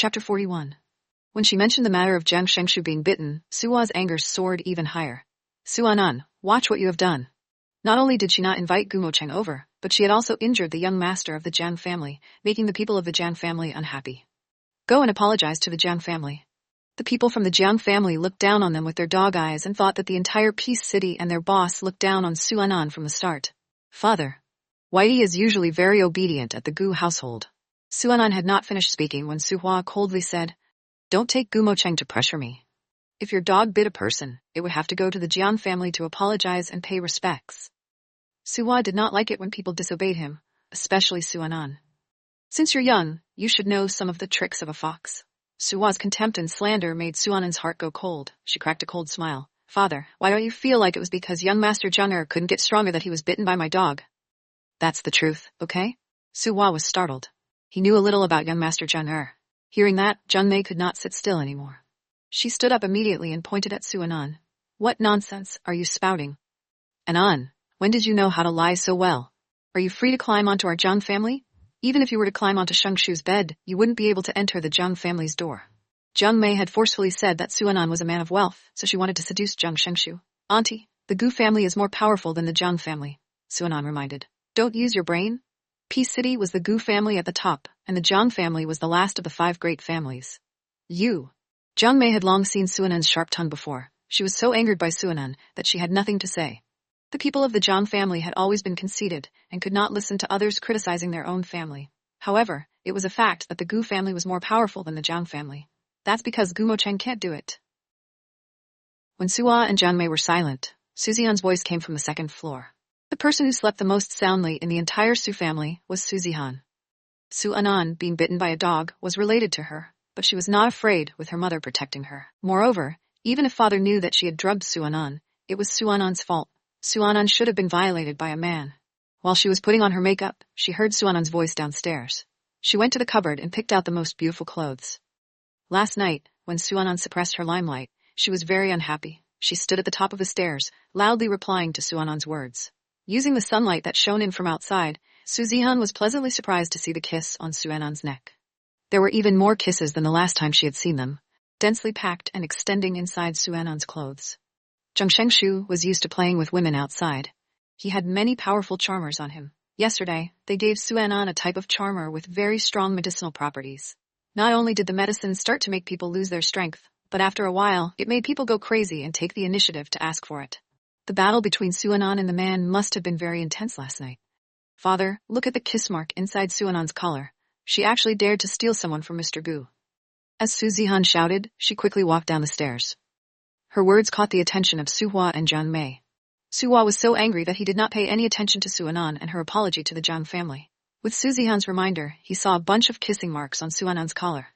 Chapter 41. When she mentioned the matter of Jiang Shengshu being bitten, Suwa's anger soared even higher. Suanan, watch what you have done. Not only did she not invite Gumo Cheng over, but she had also injured the young master of the Jiang family, making the people of the Jiang family unhappy. Go and apologize to the Jiang family. The people from the Jiang family looked down on them with their dog eyes and thought that the entire Peace City and their boss looked down on Suanan from the start. Father. Whitey is usually very obedient at the Gu household. Suanan had not finished speaking when Su Hua coldly said, Don't take Gumo Cheng to pressure me. If your dog bit a person, it would have to go to the Jiang family to apologize and pay respects. Su Hua did not like it when people disobeyed him, especially Suanan. Since you're young, you should know some of the tricks of a fox. Su Hua's contempt and slander made Suanan's heart go cold. She cracked a cold smile. Father, why don't you feel like it was because young Master Zheng couldn't get stronger that he was bitten by my dog? That's the truth, okay? Su Hua was startled. He knew a little about young Master Zheng. Hearing that, Zheng Mei could not sit still anymore. She stood up immediately and pointed at Suanan. What nonsense are you spouting? Anan, when did you know how to lie so well? Are you free to climb onto our Zheng family? Even if you were to climb onto Shengshu's bed, you wouldn't be able to enter the Zheng family's door. Zheng Mei had forcefully said that Suanan was a man of wealth, so she wanted to seduce Zheng Shengshu. Auntie, the Gu family is more powerful than the Zheng family, Suanan reminded. Don't use your brain. Peace City was the Gu family at the top, and the Zheng family was the last of the 5 great families. You. Zheng Mei had long seen Suanan's sharp tongue before. She was so angered by Suanan that she had nothing to say. The people of the Zheng family had always been conceited and could not listen to others criticizing their own family. However, it was a fact that the Gu family was more powerful than the Zheng family. That's because Gumo Cheng can't do it. When Suwa and Zheng Mei were silent, Su Zihan's voice came from the 2nd floor. The person who slept the most soundly in the entire Su family was Su Zihan. Su Anan, being bitten by a dog, was related to her, but she was not afraid with her mother protecting her. Moreover, even if father knew that she had drugged Su Anan, it was Su Anan's fault. Su Anan should have been violated by a man. While she was putting on her makeup, she heard Su Anan's voice downstairs. She went to the cupboard and picked out the most beautiful clothes. Last night, when Su Anan suppressed her limelight, she was very unhappy. She stood at the top of the stairs, loudly replying to Su Anan's words. Using the sunlight that shone in from outside, Su Zihan was pleasantly surprised to see the kiss on Su Anan's neck. There were even more kisses than the last time she had seen them, densely packed and extending inside Su Anan's clothes. Jiang Shengshu was used to playing with women outside. He had many powerful charmers on him. Yesterday, they gave Suanan a type of charmer with very strong medicinal properties. Not only did the medicine start to make people lose their strength, but after a while, it made people go crazy and take the initiative to ask for it. The battle between Suanan and the man must have been very intense last night. Father, look at the kiss mark inside Suanan's collar. She actually dared to steal someone from Mr. Gu. As Su Zihan shouted, she quickly walked down the stairs. Her words caught the attention of Su Hua and Zheng Mei. Su Hua was so angry that he did not pay any attention to Suanan and her apology to the Zheng family. With Su Zihan's reminder, he saw a bunch of kissing marks on Suanan's collar.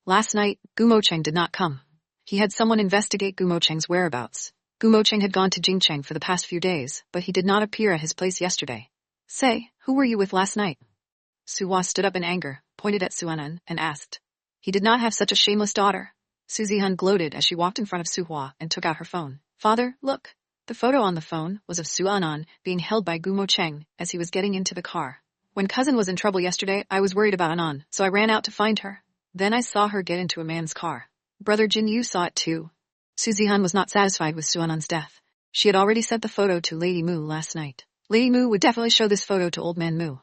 Last night, Gumo Cheng did not come. He had someone investigate Gumo Cheng's whereabouts. Gumo Cheng had gone to Jingcheng for the past few days, but he did not appear at his place yesterday. Say, who were you with last night? Su Hua stood up in anger, pointed at Suanan, and asked. He did not have such a shameless daughter. Su Zihan gloated as she walked in front of Su Hua and took out her phone. Father, look. The photo on the phone was of Suanan being held by Gumo Cheng as he was getting into the car. When cousin was in trouble yesterday, I was worried about Anan, so I ran out to find her. Then I saw her get into a man's car. Brother Jin Yu saw it too. Su Zihan was not satisfied with Suanan's death. She had already sent the photo to Lady Mu last night. Lady Mu would definitely show this photo to Old Man Mu.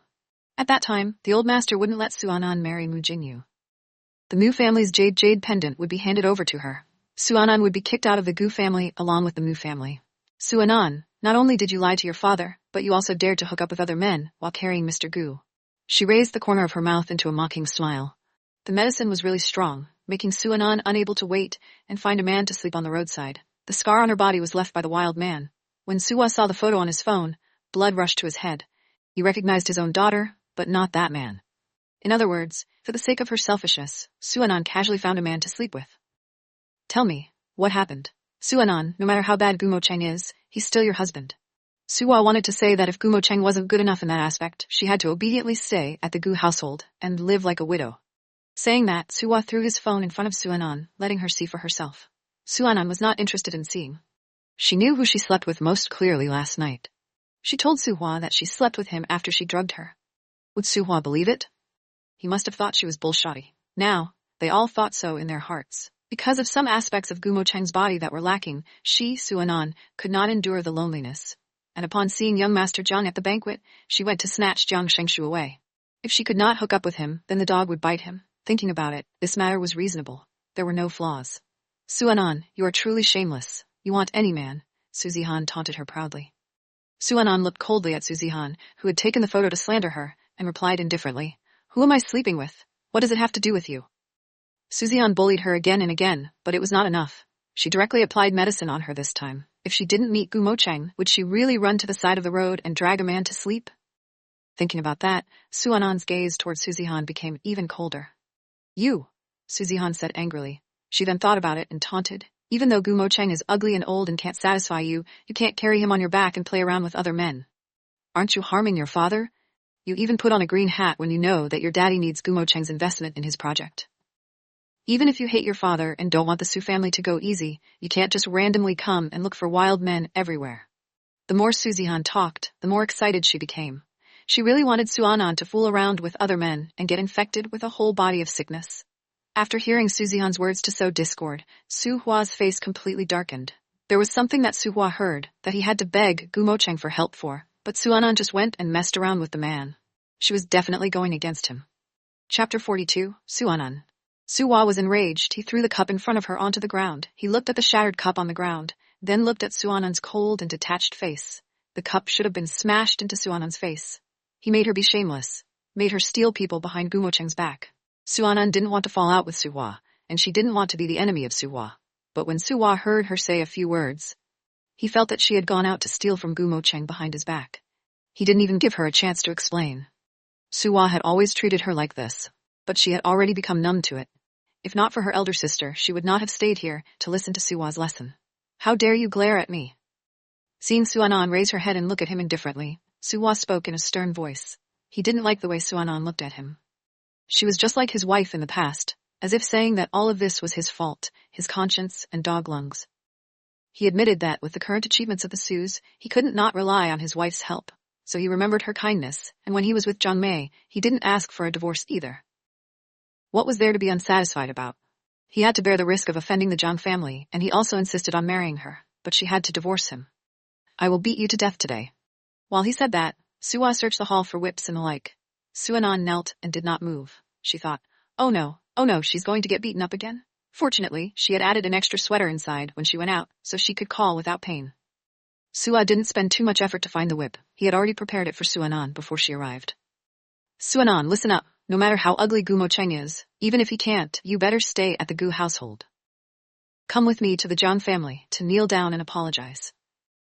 At that time, the old master wouldn't let Suanan marry Mu Jinyu. The Mu family's jade pendant would be handed over to her. Suanan would be kicked out of the Gu family along with the Mu family. Suanan, not only did you lie to your father, but you also dared to hook up with other men while carrying Mr. Gu. She raised the corner of her mouth into a mocking smile. The medicine was really strong, making Suanan unable to wait and find a man to sleep on the roadside. The scar on her body was left by the wild man. When Suwa saw the photo on his phone, blood rushed to his head. He recognized his own daughter, but not that man. In other words, for the sake of her selfishness, Suanan casually found a man to sleep with. Tell me, what happened? Suanan, no matter how bad Gumo Cheng is, he's still your husband. Suwa wanted to say that if Gumo Cheng wasn't good enough in that aspect, she had to obediently stay at the Gu household and live like a widow. Saying that, Suwa threw his phone in front of Suanan, letting her see for herself. Suanan was not interested in seeing. She knew who she slept with most clearly last night. She told Suhua that she slept with him after she drugged her. Would Suhua believe it? He must have thought she was bullshotty. Now, They all thought so in their hearts. Because of some aspects of Gumo Cheng's body that were lacking, she, Suanan, could not endure the loneliness. And upon seeing young Master Jiang at the banquet, she went to snatch Jiang Shengshu away. If she could not hook up with him, then the dog would bite him. Thinking about it, this matter was reasonable. There were no flaws. Suanan, you are truly shameless. You want any man, Su Zihan taunted her proudly. Suanan looked coldly at Su Zihan, who had taken the photo to slander her, and replied indifferently, Who am I sleeping with? What does it have to do with you? Su Zihan bullied her again and again, but it was not enough. She directly applied medicine on her this time. If she didn't meet Gumo Cheng, would she really run to the side of the road and drag a man to sleep? Thinking about that, Suanan's gaze towards Su Zihan became even colder. You, Su Zihan said angrily. She then thought about it and taunted. Even though Gumo Cheng is ugly and old and can't satisfy you, you can't carry him on your back and play around with other men. Aren't you harming your father? You even put on a green hat when you know that your daddy needs Gumo Cheng's investment in his project. Even if you hate your father and don't want the Su family to go easy, you can't just randomly come and look for wild men everywhere. The more Su Zihan talked, the more excited she became. She really wanted Suanan to fool around with other men and get infected with a whole body of sickness. After hearing Su Zihan's words to sow discord, Su Hua's face completely darkened. There was something that Su Hua heard that he had to beg Gumo Cheng for help for, but Suanan just went and messed around with the man. She was definitely going against him. Chapter 42, Suanan. Su Hua was enraged. He threw the cup in front of her onto the ground. He looked at the shattered cup on the ground, then looked at Suanan's cold and detached face. The cup should have been smashed into Suanan's face. He made her be shameless, made her steal people behind Gumo Cheng's back. Suanan didn't want to fall out with Su Hua, and she didn't want to be the enemy of Su Hua. But when Su Hua heard her say a few words, he felt that she had gone out to steal from Gumo Cheng behind his back. He didn't even give her a chance to explain. Su Hua had always treated her like this, but she had already become numb to it. If not for her elder sister, she would not have stayed here to listen to Su Hua's lesson. How dare you glare at me? Seeing Suanan raise her head and look at him indifferently, Su Hua spoke in a stern voice. He didn't like the way Suanan looked at him. She was just like his wife in the past, as if saying that all of this was his fault, his conscience and dog lungs. He admitted that with the current achievements of the Sus, he couldn't not rely on his wife's help, so he remembered her kindness, and when he was with Zhang Mei, he didn't ask for a divorce either. What was there to be unsatisfied about? He had to bear the risk of offending the Zhang family, and he also insisted on marrying her, but she had to divorce him. I will beat you to death today. While he said that, Su Hua searched the hall for whips and the like. Suanan knelt and did not move. She thought, oh no, she's going to get beaten up again? Fortunately, she had added an extra sweater inside when she went out, so she could call without pain. Su Hua didn't spend too much effort to find the whip. He had already prepared it for Suanan before she arrived. Suanan, listen up. No matter how ugly Gumo Cheng is, even if he can't, you better stay at the Gu household. Come with me to the Zhang family to kneel down and apologize.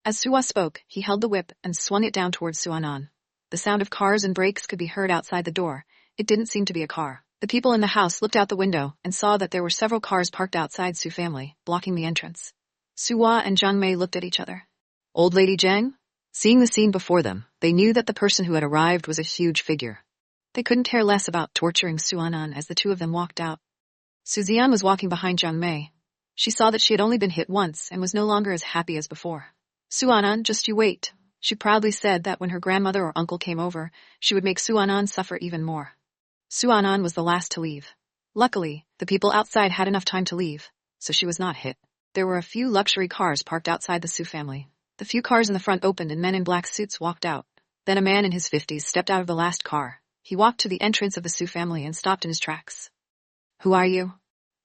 As Su Hua spoke, he held the whip and swung it down towards Suanan. The sound of cars and brakes could be heard outside the door. It didn't seem to be a car. The people in the house looked out the window and saw that there were several cars parked outside Su family, blocking the entrance. Su Hua and Zhang Mei looked at each other. Old Lady Zhang? Seeing the scene before them, they knew that the person who had arrived was a huge figure. They couldn't care less about torturing Suanan as the two of them walked out. Su Zian was walking behind Zhang Mei. She saw that she had only been hit once and was no longer as happy as before. Suanan, just you wait. She proudly said that when her grandmother or uncle came over, she would make Suanan suffer even more. Suanan was the last to leave. Luckily, the people outside had enough time to leave, so she was not hit. There were a few luxury cars parked outside the Su family. The few cars in the front opened and men in black suits walked out. Then a man in his 50s stepped out of the last car. He walked to the entrance of the Su family and stopped in his tracks. Who are you?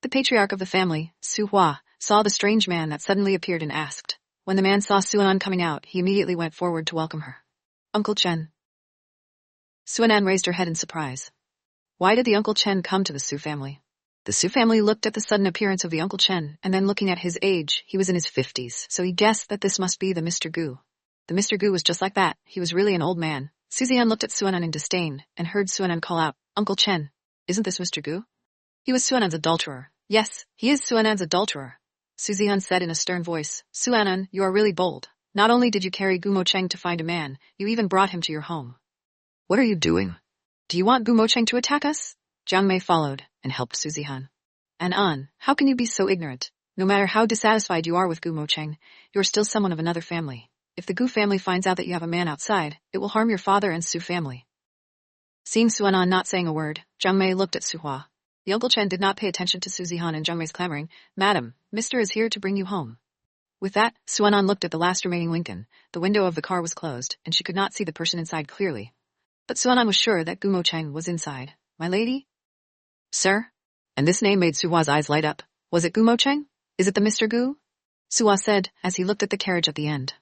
The patriarch of the family, Su Hua, saw the strange man that suddenly appeared and asked. When the man saw Suanan coming out, he immediately went forward to welcome her. Uncle Chen. Suanan raised her head in surprise. Why did the Uncle Chen come to the Su family? The Su family looked at the sudden appearance of the Uncle Chen, and then looking at his age, he was in his 50s, so he guessed that this must be the Mr. Gu. The Mr. Gu was just like that. He was really an old man. Su Zian looked at Suanan in disdain, and heard Suanan call out, Uncle Chen, isn't this Mr. Gu? He was Suanan's adulterer. Yes, he is Suanan's adulterer. Su Zian said in a stern voice, Suanan, you are really bold. Not only did you carry Gumo Cheng to find a man, you even brought him to your home. What are you doing? Do you want Gumo Cheng to attack us? Jiang Mei followed, and helped Su Zihan. An, how can you be so ignorant? No matter how dissatisfied you are with Gumo Cheng, you are still someone of another family. If the Gu family finds out that you have a man outside, it will harm your father and Su family. Seeing Suanan not saying a word, Jiang Mei looked at Su Hua. The Uncle Chen did not pay attention to Su Zihan and Zhang Mei's clamoring, "Madam, Mr. is here to bring you home." With that, Su Anan looked at the last remaining Lincoln. The window of the car was closed, and she could not see the person inside clearly. But Su Anan was sure that Gumo Cheng was inside. "My lady?" "Sir?" And this name made Suwa's eyes light up. "Was it Gumo Cheng? Is it the Mr. Gu?" Suwa said, as he looked at the carriage at the end.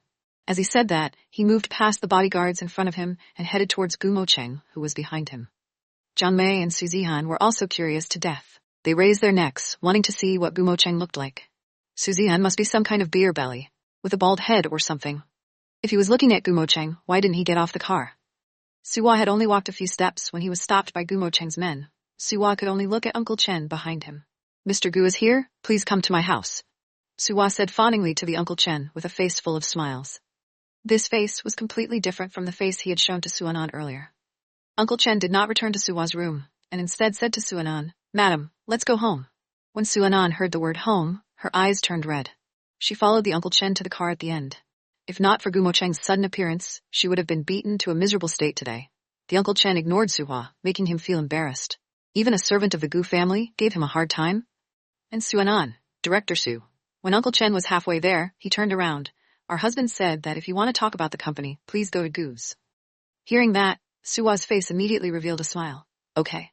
As he said that, he moved past the bodyguards in front of him and headed towards Gumo Cheng, who was behind him. Jiang Mei and Su Zihan were also curious to death. They raised their necks, wanting to see what Gumo Cheng looked like. Su Zihan must be some kind of beer belly, with a bald head or something. If he was looking at Gumo Cheng, why didn't he get off the car? Suwa had only walked a few steps when he was stopped by Gumo Cheng's men. Suwa could only look at Uncle Chen behind him. "Mr. Gu is here, please come to my house," Suwa said fawningly to the Uncle Chen with a face full of smiles. This face was completely different from the face he had shown to Su Anan earlier. Uncle Chen did not return to Suwa's room, and instead said to Su Anan, "Madam, let's go home." When Su Anan heard the word home, her eyes turned red. She followed the Uncle Chen to the car at the end. If not for Gumo Cheng's sudden appearance, she would have been beaten to a miserable state today. The Uncle Chen ignored Suwa, making him feel embarrassed. Even a servant of the Gu family gave him a hard time. And Su Anan, Director Su. When Uncle Chen was halfway there, he turned around. "Our husband said that if you want to talk about the company, please go to Gu's." Hearing that, Suwa's face immediately revealed a smile. Okay,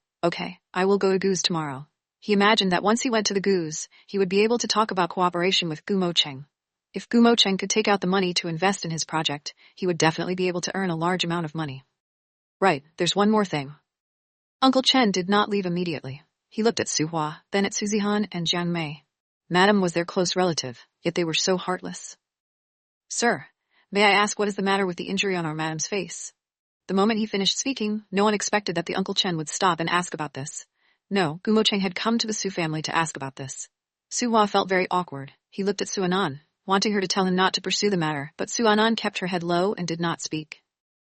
I will go to Gu's tomorrow." He imagined that once he went to the Gu's, he would be able to talk about cooperation with Gumo Cheng. If Gumo Cheng could take out the money to invest in his project, he would definitely be able to earn a large amount of money. Right, there's one more thing. Uncle Chen did not leave immediately. He looked at Su Hua, then at Su Zihan and Jiang Mei. Madam was their close relative, yet they were so heartless. "Sir, may I ask what is the matter with the injury on our madam's face?" The moment he finished speaking, no one expected that the Uncle Chen would stop and ask about this. No, Gumo Cheng had come to the Su family to ask about this. Su Hua felt very awkward. He looked at Su Anan, wanting her to tell him not to pursue the matter, but Su Anan kept her head low and did not speak.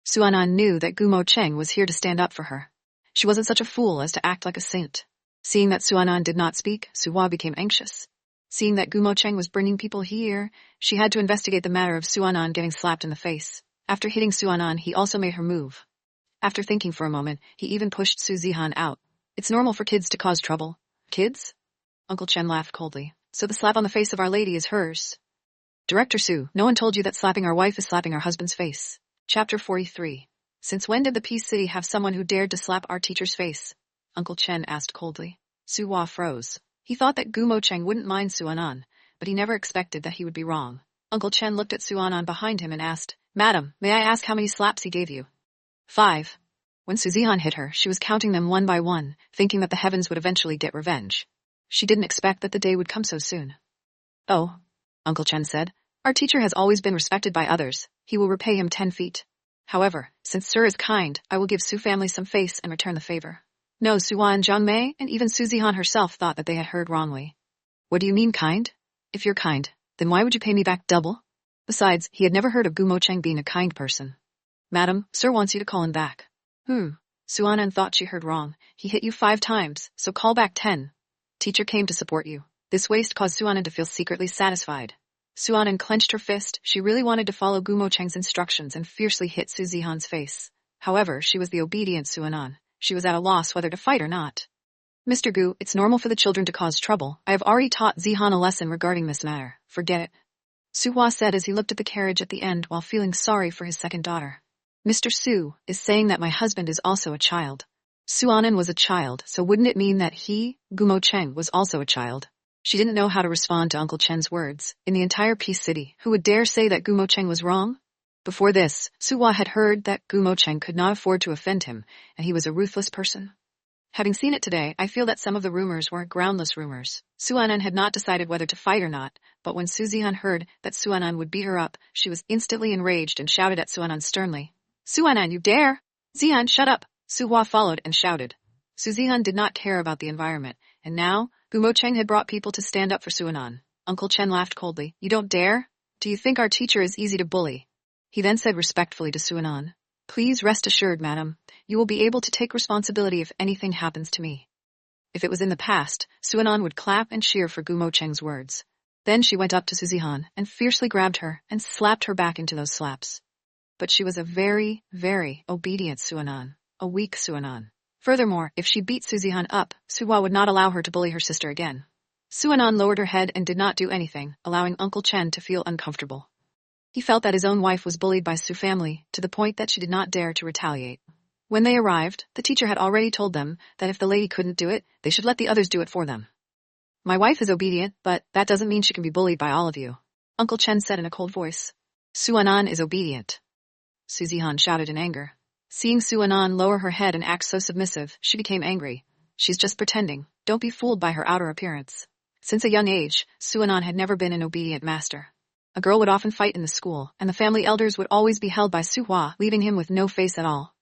Su Anan knew that Gumo Cheng was here to stand up for her. She wasn't such a fool as to act like a saint. Seeing that Su Anan did not speak, Su Hua became anxious. Seeing that Gumo Cheng was bringing people here, she had to investigate the matter of Su Anan getting slapped in the face. After hitting Su Anan, he also made her move. After thinking for a moment, he even pushed Su Zihan out. "It's normal for kids to cause trouble." "Kids?" Uncle Chen laughed coldly. "So the slap on the face of Our Lady is hers?" "Director Su, no one told you that slapping our wife is slapping our husband's face." Chapter 43. Since when did the Peace City have someone who dared to slap our teacher's face? Uncle Chen asked coldly. Su Hua froze. He thought that Gumo Cheng wouldn't mind Su Anan, but he never expected that he would be wrong. Uncle Chen looked at Su Anan behind him and asked, "Madam, may I ask how many slaps he gave you?" 5. When Su Zihan hit her, she was counting them one by one, thinking that the heavens would eventually get revenge. She didn't expect that the day would come so soon. "Oh," Uncle Chen said, "our teacher has always been respected by others. He will repay him 10 feet. However, since Sir is kind, I will give Su family some face and return the favor." No, Suwa and Jiang Mei, and even Su Zihan herself thought that they had heard wrongly. "What do you mean kind? If you're kind, then why would you pay me back double?" Besides, he had never heard of Gumo Cheng being a kind person. "Madam, Sir wants you to call him back." Suanan thought she heard wrong. "He hit you 5 times, so call back 10. Teacher came to support you." This waste caused Suanan to feel secretly satisfied. Suanan clenched her fist. She really wanted to follow Gumo Cheng's instructions and fiercely hit Su Zihan's face. However, she was the obedient Suanan. She was at a loss whether to fight or not. "Mr. Gu, it's normal for the children to cause trouble. I have already taught Zihan a lesson regarding this matter. Forget it," Su Hua said as he looked at the carriage at the end while feeling sorry for his second daughter. "Mr. Su is saying that my husband is also a child." Suanan was a child, so wouldn't it mean that he, Gumo Cheng, was also a child? She didn't know how to respond to Uncle Chen's words. In the entire Peace City, who would dare say that Gumo Cheng was wrong? Before this, Su Hua had heard that Gumo Cheng could not afford to offend him, and he was a ruthless person. Having seen it today, I feel that some of the rumors were groundless rumors. Suanan had not decided whether to fight or not, but when Su Zihan heard that Suanan would beat her up, she was instantly enraged and shouted at Suanan sternly. "Suanan, you dare! Zihan, shut up!" Su Hua followed and shouted. Su Zihan did not care about the environment, and now, Gumo Cheng had brought people to stand up for Suanan. Uncle Chen laughed coldly. "You don't dare? Do you think our teacher is easy to bully?" He then said respectfully to Suanan, "Please rest assured, madam, you will be able to take responsibility if anything happens to me." If it was in the past, Suanan would clap and cheer for Gumo Cheng's words. Then she went up to Su Zihan and fiercely grabbed her and slapped her back into those slaps. But she was a very, very obedient Suanan, a weak Suanan. Furthermore, if she beat Suzihan up, Suwa would not allow her to bully her sister again. Suanan lowered her head and did not do anything, allowing Uncle Chen to feel uncomfortable. He felt that his own wife was bullied by Su family, to the point that she did not dare to retaliate. When they arrived, the teacher had already told them that if the lady couldn't do it, they should let the others do it for them. My wife is obedient, but that doesn't mean she can be bullied by all of you, Uncle Chen said in a cold voice. Suanan is obedient, Suzihan shouted in anger. Seeing Suanan lower her head and act so submissive, she became angry. She's just pretending. Don't be fooled by her outer appearance. Since a young age, Suanan had never been an obedient master. A girl would often fight in the school, and the family elders would always be held by Suhua, leaving him with no face at all.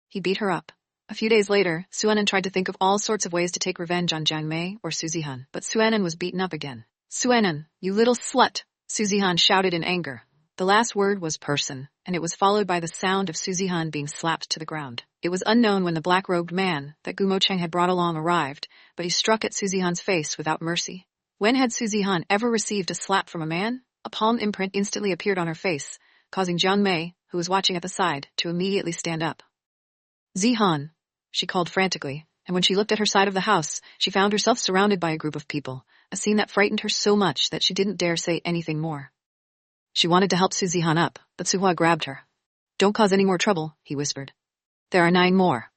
He beat her up. A few days later, Suanan tried to think of all sorts of ways to take revenge on Jiang Mei or Suzihan, but Suanan was beaten up again. Suanan, you little slut, Suzihan shouted in anger. The last word was person, and it was followed by the sound of Suzihan being slapped to the ground. It was unknown when the black-robed man that Gumo Cheng had brought along arrived, but he struck at Suzihan's face without mercy. When had Suzihan ever received a slap from a man? A palm imprint instantly appeared on her face, causing Jiang Mei, who was watching at the side, to immediately stand up. Zihan, she called frantically, and when she looked at her side of the house, she found herself surrounded by a group of people, a scene that frightened her so much that she didn't dare say anything more. She wanted to help Suzihan up, but Suhua grabbed her. Don't cause any more trouble, he whispered. There are 9 more.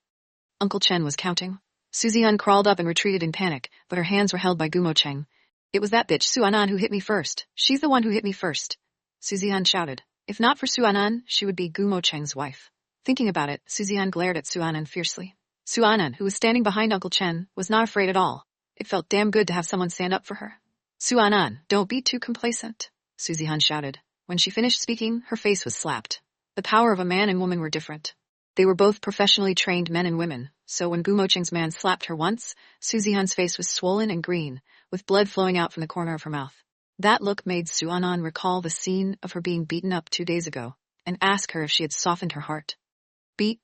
Uncle Chen was counting. Suzihan crawled up and retreated in panic, but her hands were held by Gumo Cheng. It was that bitch Suanan who hit me first. She's the one who hit me first, Suzihan shouted. If not for Suanan, she would be Gumo Cheng's wife. Thinking about it, Suzihan glared at Suanan fiercely. Suanan, who was standing behind Uncle Chen, was not afraid at all. It felt damn good to have someone stand up for her. Suanan, don't be too complacent, Suzihan shouted. When she finished speaking, her face was slapped. The power of a man and woman were different. They were both professionally trained men and women, so when Gumo Cheng's man slapped her once, Suzihan's face was swollen and green, with blood flowing out from the corner of her mouth. That look made Suanan recall the scene of her being beaten up 2 days ago, and ask her if she had softened her heart. Beat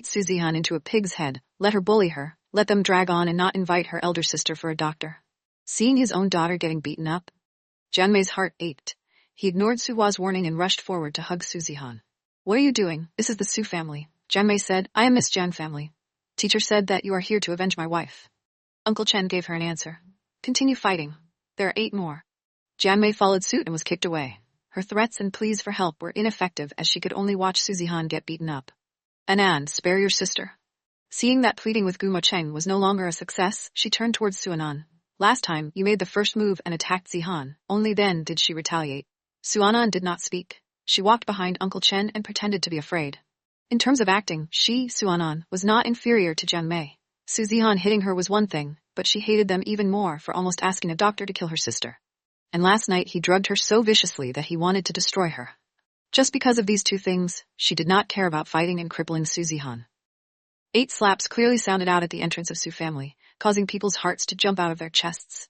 Suzihan into a pig's head, let her bully her, let them drag on and not invite her elder sister for a doctor. Seeing his own daughter getting beaten up, Jiang Mei's heart ached. He ignored Suhua's warning and rushed forward to hug Suzihan. What are you doing? This is the Su family. Jiang Mei said, I am Miss Jiang family. Teacher said that you are here to avenge my wife. Uncle Chen gave her an answer. Continue fighting. There are 8 more. Jiang Mei followed suit and was kicked away. Her threats and pleas for help were ineffective as she could only watch Suzihan get beaten up. Anan, spare your sister. Seeing that pleading with Gumo Cheng was no longer a success, she turned towards Suanan. Last time, you made the first move and attacked Zihan. Only then did she retaliate. Suanan did not speak. She walked behind Uncle Chen and pretended to be afraid. In terms of acting, she, Suanan, was not inferior to Jiang Mei. Su Zihan hitting her was one thing, but she hated them even more for almost asking a doctor to kill her sister. And last night he drugged her so viciously that he wanted to destroy her. Just because of these 2 things, she did not care about fighting and crippling Su Zihan. 8 slaps clearly sounded out at the entrance of Su family, causing people's hearts to jump out of their chests.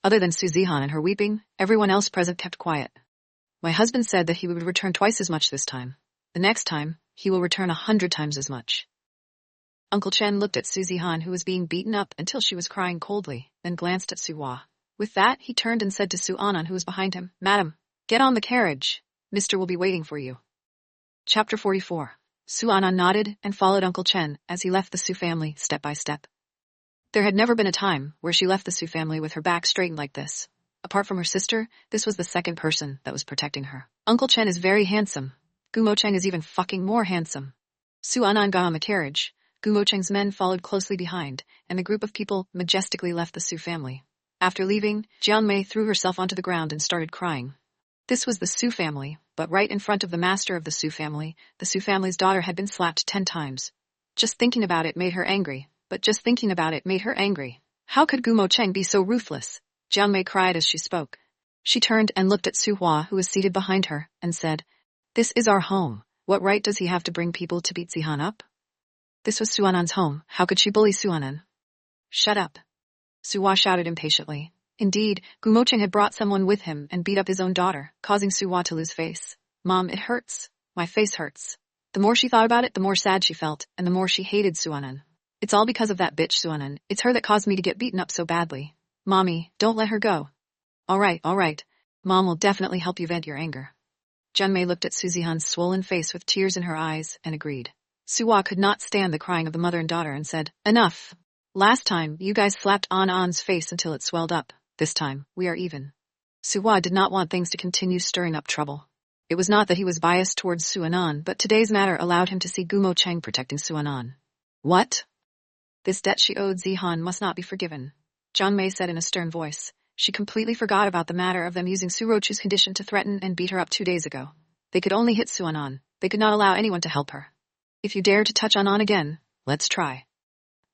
Other than Su Zihan and her weeping, everyone else present kept quiet. My husband said that he would return twice as much this time. The next time, he will return 100 times as much. Uncle Chen looked at Su Zihan, who was being beaten up until she was crying coldly, then glanced at Suhua. With that, he turned and said to Su Anan, who was behind him, Madam, get on the carriage. Mister will be waiting for you. Chapter 44. Su Anan nodded and followed Uncle Chen as he left the Su family step by step. There had never been a time where she left the Su family with her back straightened like this. Apart from her sister, this was the second person that was protecting her. Uncle Chen is very handsome. Gumo Cheng is even fucking more handsome. Su Anan got on the carriage. Gumo Cheng's men followed closely behind, and the group of people majestically left the Su family. After leaving, Jiang Mei threw herself onto the ground and started crying. This was the Su family, but right in front of the master of the Su family's daughter had been slapped 10 times. Just thinking about it made her angry, How could Gumo Cheng be so ruthless? Jiang Mei cried as she spoke. She turned and looked at Su Hua, who was seated behind her, and said, This is our home. What right does he have to bring people to beat Zihan up? This was Suanan's home. How could she bully Suanan? Shut up. Su Hua shouted impatiently. Indeed, Gumo Cheng had brought someone with him and beat up his own daughter, causing Su Hua to lose face. Mom, it hurts. My face hurts. The more she thought about it, the more sad she felt, and the more she hated Suanan. It's all because of that bitch Suanan. It's her that caused me to get beaten up so badly. Mommy, don't let her go. All right. Mom will definitely help you vent your anger. Jiang Mei looked at Su Zihan's swollen face with tears in her eyes and agreed. Suwa could not stand the crying of the mother and daughter and said, "Enough. Last time, you guys slapped An's face until it swelled up. This time, we are even." Suwa did not want things to continue stirring up trouble. It was not that he was biased towards Suanan, but today's matter allowed him to see Gumo Cheng protecting Suanan. What? This debt she owed Zihan must not be forgiven, Jiang Mei said in a stern voice. She completely forgot about the matter of them using Surochu's condition to threaten and beat her up 2 days ago. They could only hit Suanan. They could not allow anyone to help her. If you dare to touch Anan again, let's try.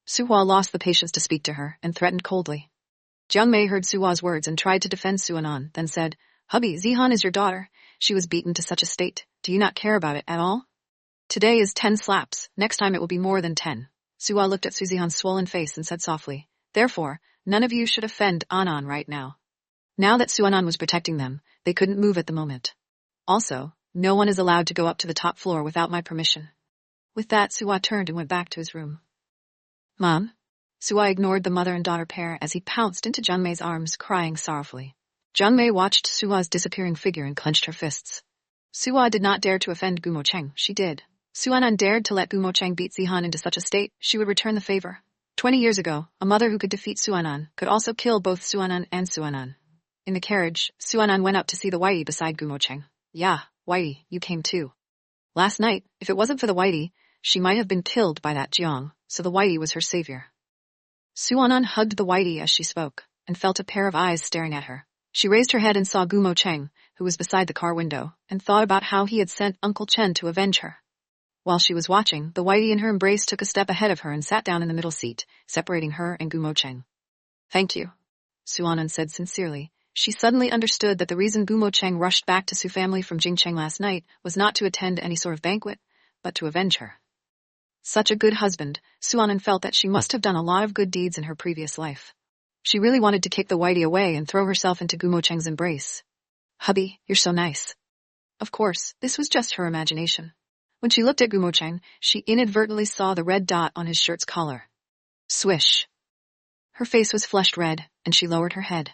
Suhua lost the patience to speak to her and threatened coldly. Jiang Mei heard Suhua's words and tried to defend Suanan, then said, "Hubby, Zihan is your daughter. She was beaten to such a state. Do you not care about it at all? Today is 10 slaps. Next time it will be more than 10. Suhua looked at Su Zihan's swollen face and said softly, "Therefore, none of you should offend Anan right now." Now that Suanan was protecting them, they couldn't move at the moment. Also, no one is allowed to go up to the top floor without my permission. With that, Suhua turned and went back to his room. Mom? Suhua ignored the mother and daughter pair as he pounced into Jiang Mei's arms, crying sorrowfully. Jiang Mei watched Suhua's disappearing figure and clenched her fists. Suhua did not dare to offend Gumo Cheng, she did. Suanan dared to let Gumo Cheng beat Zihan into such a state, she would return the favor. 20 years ago, a mother who could defeat Suanan could also kill both Suanan and Suanan. In the carriage, Suanan went up to see the whitey beside Gumo Cheng. "Yeah, whitey, you came too." Last night, if it wasn't for the whitey, she might have been killed by that Jiang, so the whitey was her savior. Suanan hugged the whitey as she spoke, and felt a pair of eyes staring at her. She raised her head and saw Gumo Cheng, who was beside the car window, and thought about how he had sent Uncle Chen to avenge her. While she was watching, the whitey in her embrace took a step ahead of her and sat down in the middle seat, separating her and Gumo Cheng. "Thank you," Suanan said sincerely. She suddenly understood that the reason Gumo Cheng rushed back to Su family from Jingcheng last night was not to attend any sort of banquet, but to avenge her. Such a good husband, Suanan felt that she must have done a lot of good deeds in her previous life. She really wanted to kick the whitey away and throw herself into Gumo Cheng's embrace. "Hubby, you're so nice." Of course, this was just her imagination. When she looked at Gumo Cheng, she inadvertently saw the red dot on his shirt's collar. Swish. Her face was flushed red, and she lowered her head.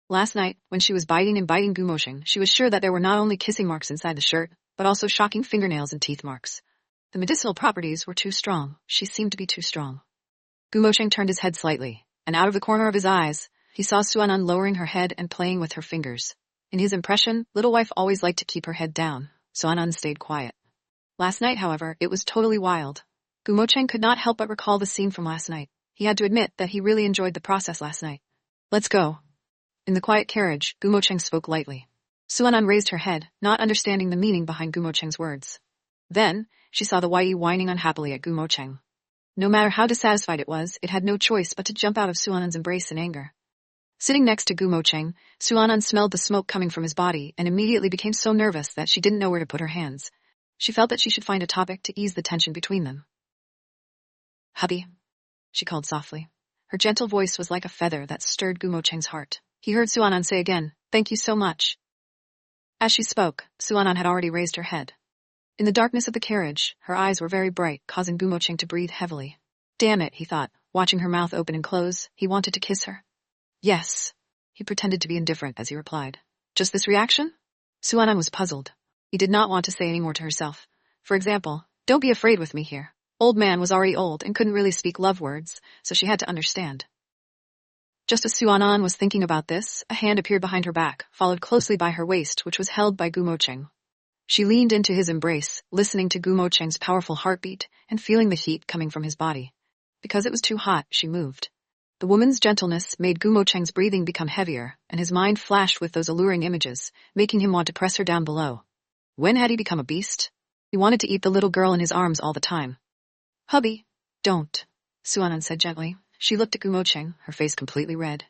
Last night, when she was biting Gumo Cheng, she was sure that there were not only kissing marks inside the shirt, but also shocking fingernails and teeth marks. The medicinal properties were too strong. She seemed to be too strong. Gumo Cheng turned his head slightly, and out of the corner of his eyes, he saw Suanan lowering her head and playing with her fingers. In his impression, little wife always liked to keep her head down. Suanan stayed quiet. Last night, however, it was totally wild. Gumo Cheng could not help but recall the scene from last night. He had to admit that he really enjoyed the process last night. "Let's go." In the quiet carriage, Gumo Cheng spoke lightly. Suanan raised her head, not understanding the meaning behind Gumo Cheng's words. Then, she saw the whitey whining unhappily at Gumo Cheng. No matter how dissatisfied it was, it had no choice but to jump out of Suanan's embrace in anger. Sitting next to Gumo Cheng, Suanan smelled the smoke coming from his body and immediately became so nervous that she didn't know where to put her hands. She felt that she should find a topic to ease the tension between them. "Hubby," she called softly. Her gentle voice was like a feather that stirred Gumo Cheng's heart. He heard Suanan say again, "Thank you so much." As she spoke, Suanan had already raised her head. In the darkness of the carriage, her eyes were very bright, causing Gumo Cheng to breathe heavily. Damn it, he thought, watching her mouth open and close. He wanted to kiss her. "Yes." He pretended to be indifferent as he replied. "Just this reaction?" Suanan was puzzled. He did not want to say any more to herself. For example, "Don't be afraid with me here." Old man was already old and couldn't really speak love words, so she had to understand. Just as Suanan was thinking about this, a hand appeared behind her back, followed closely by her waist, which was held by Gumo Cheng. She leaned into his embrace, listening to Gumo Cheng's powerful heartbeat and feeling the heat coming from his body. Because it was too hot, she moved. The woman's gentleness made Gumo Cheng's breathing become heavier, and his mind flashed with those alluring images, making him want to press her down below. When had he become a beast? He wanted to eat the little girl in his arms all the time. "Hubby, don't," Suanan said gently. She looked at Gumo Cheng, her face completely red.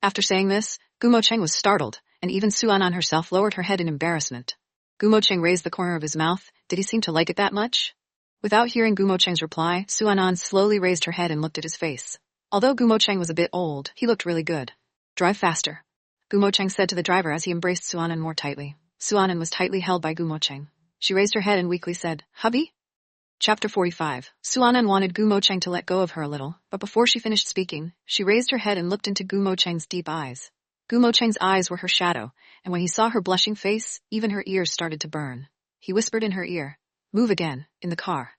After saying this, Gumo Cheng was startled, and even Suanan herself lowered her head in embarrassment. Gumo Cheng raised the corner of his mouth. Did he seem to like it that much? Without hearing Gumo Cheng's reply, Suanan slowly raised her head and looked at his face. Although Gumo Cheng was a bit old, he looked really good. "Drive faster," Gumo Cheng said to the driver as he embraced Suanan more tightly. Suanan was tightly held by Gumo Cheng. She raised her head and weakly said, "Hubby?" Chapter 45. Suanan wanted Gumo Cheng to let go of her a little, but before she finished speaking, she raised her head and looked into Gumo Cheng's deep eyes. Gumo Cheng's eyes were her shadow, and when he saw her blushing face, even her ears started to burn. He whispered in her ear, "Move again, in the car."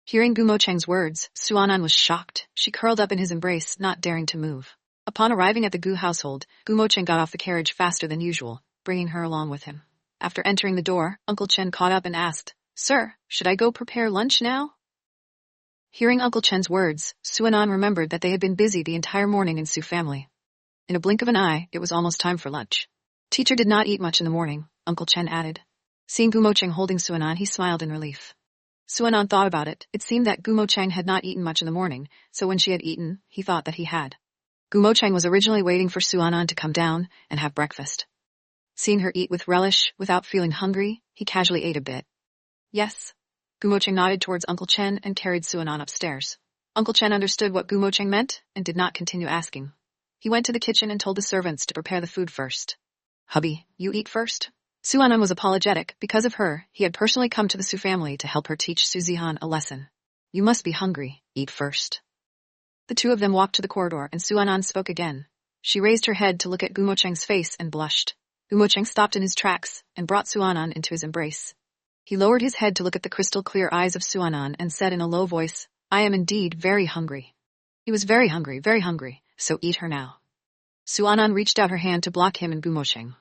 Hearing Gumo Cheng's words, Suanan was shocked. She curled up in his embrace, not daring to move. Upon arriving at the Gu household, Gumo Cheng got off the carriage faster than usual, bringing her along with him. After entering the door, Uncle Chen caught up and asked, "Sir, should I go prepare lunch now?" Hearing Uncle Chen's words, Suanan remembered that they had been busy the entire morning in Su family. In a blink of an eye, it was almost time for lunch. Teacher did not eat much in the morning, Uncle Chen added. Seeing Gumo Cheng holding Suanan, he smiled in relief. Suanan thought about it. It seemed that Gumo Cheng had not eaten much in the morning, so when she had eaten, he thought that he had. Gumo Cheng was originally waiting for Suanan to come down and have breakfast. Seeing her eat with relish, without feeling hungry, he casually ate a bit. Yes. Gumo Cheng nodded towards Uncle Chen and carried Suanan upstairs. Uncle Chen understood what Gumo Cheng meant and did not continue asking. He went to the kitchen and told the servants to prepare the food first. "Hubby, you eat first." Suanan was apologetic. Because of her, he had personally come to the Su family to help her teach Su Zihan a lesson. "You must be hungry. Eat first." The two of them walked to the corridor and Suanan spoke again. She raised her head to look at Gumo Cheng's face and blushed. Gumo Cheng stopped in his tracks and brought Suanan into his embrace. He lowered his head to look at the crystal-clear eyes of Suanan and said in a low voice, "I am indeed very hungry." He was very hungry, so eat her now. Suanan reached out her hand to block him and Gumo Cheng.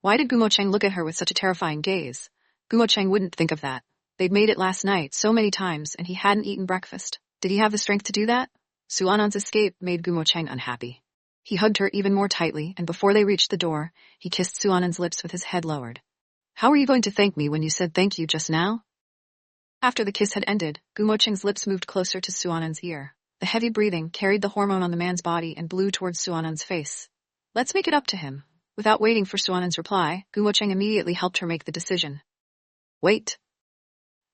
Why did Gumo Cheng look at her with such a terrifying gaze? Gumo Cheng wouldn't think of that. They'd made it last night so many times and he hadn't eaten breakfast. Did he have the strength to do that? Suanan's escape made Gumo Cheng unhappy. He hugged her even more tightly, and before they reached the door, he kissed Suanan's lips with his head lowered. "How were you going to thank me when you said thank you just now?" After the kiss had ended, Gumo Cheng's lips moved closer to Suanan's ear. The heavy breathing carried the hormone on the man's body and blew towards Suanan's face. "Let's make it up to him." Without waiting for Suanan's reply, Gumo Cheng immediately helped her make the decision. "Wait."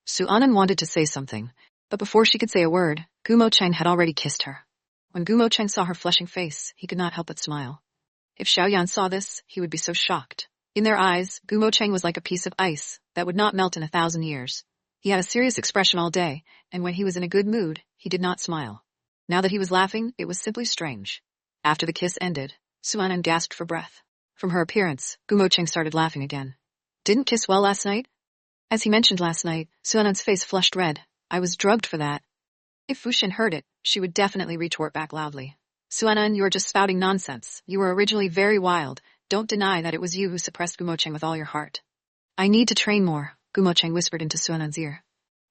Suanan wanted to say something, but before she could say a word, Gumo Cheng had already kissed her. When Gumo Cheng saw her flushing face, he could not help but smile. If Xiaoyan saw this, he would be so shocked. In their eyes, Gumo Cheng was like a piece of ice that would not melt in 1,000 years. He had a serious expression all day, and when he was in a good mood, he did not smile. Now that he was laughing, it was simply strange. After the kiss ended, Suanan gasped for breath. From her appearance, Gumo Cheng started laughing again. "Didn't kiss well last night?" As he mentioned last night, Suanan's face flushed red. "I was drugged for that." If Fushin heard it, she would definitely retort back loudly. "Suanan, you are just spouting nonsense. You were originally very wild. Don't deny that it was you who suppressed Gumo Cheng with all your heart." "I need to train more," Gumo Cheng whispered into Suanan's ear.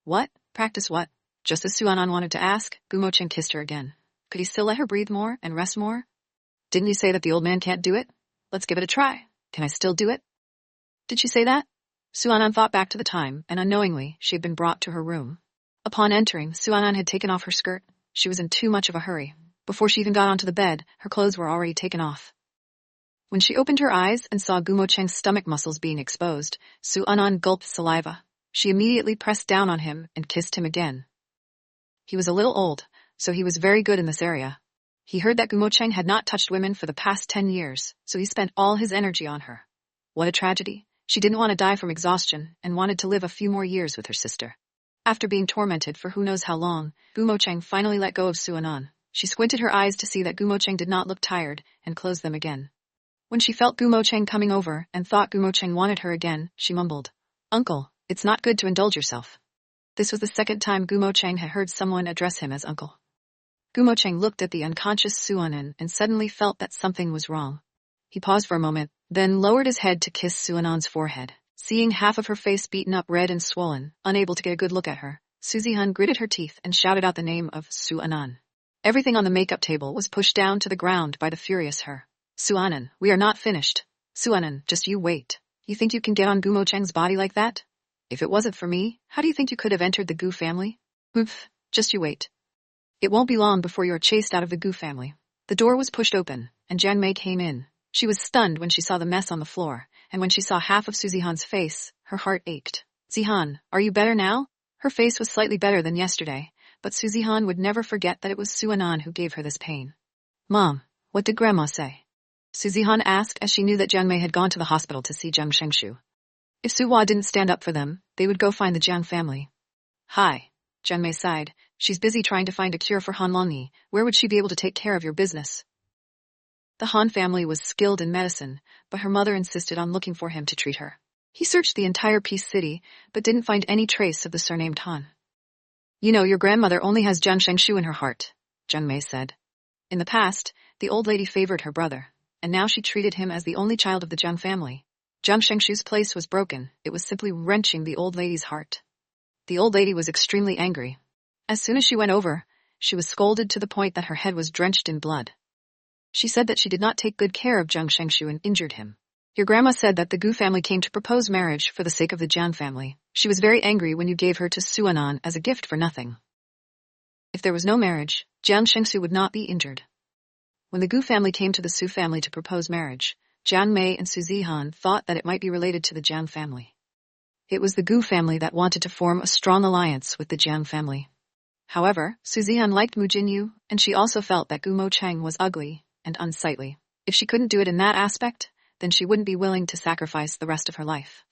"What? Practice what?" Just as Suanan wanted to ask, Gumo Cheng kissed her again. Could he still let her breathe more and rest more? "Didn't you say that the old man can't do it? Let's give it a try. Can I still do it?" Did she say that? Suanan thought back to the time, and unknowingly, she had been brought to her room. Upon entering, Suanan had taken off her skirt. She was in too much of a hurry. Before she even got onto the bed, her clothes were already taken off. When she opened her eyes and saw Gumo Cheng's stomach muscles being exposed, Suanan gulped saliva. She immediately pressed down on him and kissed him again. He was a little old, so he was very good in this area. He heard that Gumo Cheng had not touched women for the past 10 years, so he spent all his energy on her. What a tragedy. She didn't want to die from exhaustion and wanted to live a few more years with her sister. After being tormented for who knows how long, Gumo Cheng finally let go of Suanan. She squinted her eyes to see that Gumo Cheng did not look tired and closed them again. When she felt Gumo Cheng coming over and thought Gumo Cheng wanted her again, she mumbled, "Uncle, it's not good to indulge yourself." This was the second time Gumo Cheng had heard someone address him as uncle. Gumo Cheng looked at the unconscious Suanan and suddenly felt that something was wrong. He paused for a moment, then lowered his head to kiss Suanan's forehead. Seeing half of her face beaten up red and swollen, unable to get a good look at her, Su Zihan gritted her teeth and shouted out the name of Suanan. Everything on the makeup table was pushed down to the ground by the furious her. "Suanan, we are not finished. Suanan, just you wait. You think you can get on Gumo Cheng's body like that? If it wasn't for me, how do you think you could have entered the Gu family? Oof, just you wait. It won't be long before you are chased out of the Gu family." The door was pushed open, and Jian Mei came in. She was stunned when she saw the mess on the floor, and when she saw half of Su Zihan's face, her heart ached. "Zihan, are you better now?" Her face was slightly better than yesterday, but Su Zihan would never forget that it was Suanan who gave her this pain. "Mom, what did Grandma say?" Su Zihan asked as she knew that Jiang Mei had gone to the hospital to see Jiang Shengshu. If Su Hua didn't stand up for them, they would go find the Jiang family. "Hi," Jiang Mei sighed. "She's busy trying to find a cure for Han Longyi. Where would she be able to take care of your business?" The Han family was skilled in medicine, but her mother insisted on looking for him to treat her. He searched the entire Peace City, but didn't find any trace of the surnamed Han. You know, your grandmother only has Jiang Shengshu in her heart, Jiang Mei said. In the past, the old lady favored her brother, and now she treated him as the only child of the Jiang family. Jiang Shengshu's place was broken. It was simply wrenching the old lady's heart. The old lady was extremely angry. As soon as she went over, she was scolded to the point that her head was drenched in blood. She said that she did not take good care of Jiang Shengshu and injured him. Your grandma said that the Gu family came to propose marriage for the sake of the Jiang family. She was very angry when you gave her to Suanan as a gift for nothing. If there was no marriage, Jiang Shengshu would not be injured. When the Gu family came to the Su family to propose marriage, Jiang Mei and Su Zihan thought that it might be related to the Jiang family. It was the Gu family that wanted to form a strong alliance with the Jiang family. However, Su Zihan liked Mu Jinyu, and she also felt that Gu Mo Cheng was ugly and unsightly. If she couldn't do it in that aspect, then she wouldn't be willing to sacrifice the rest of her life.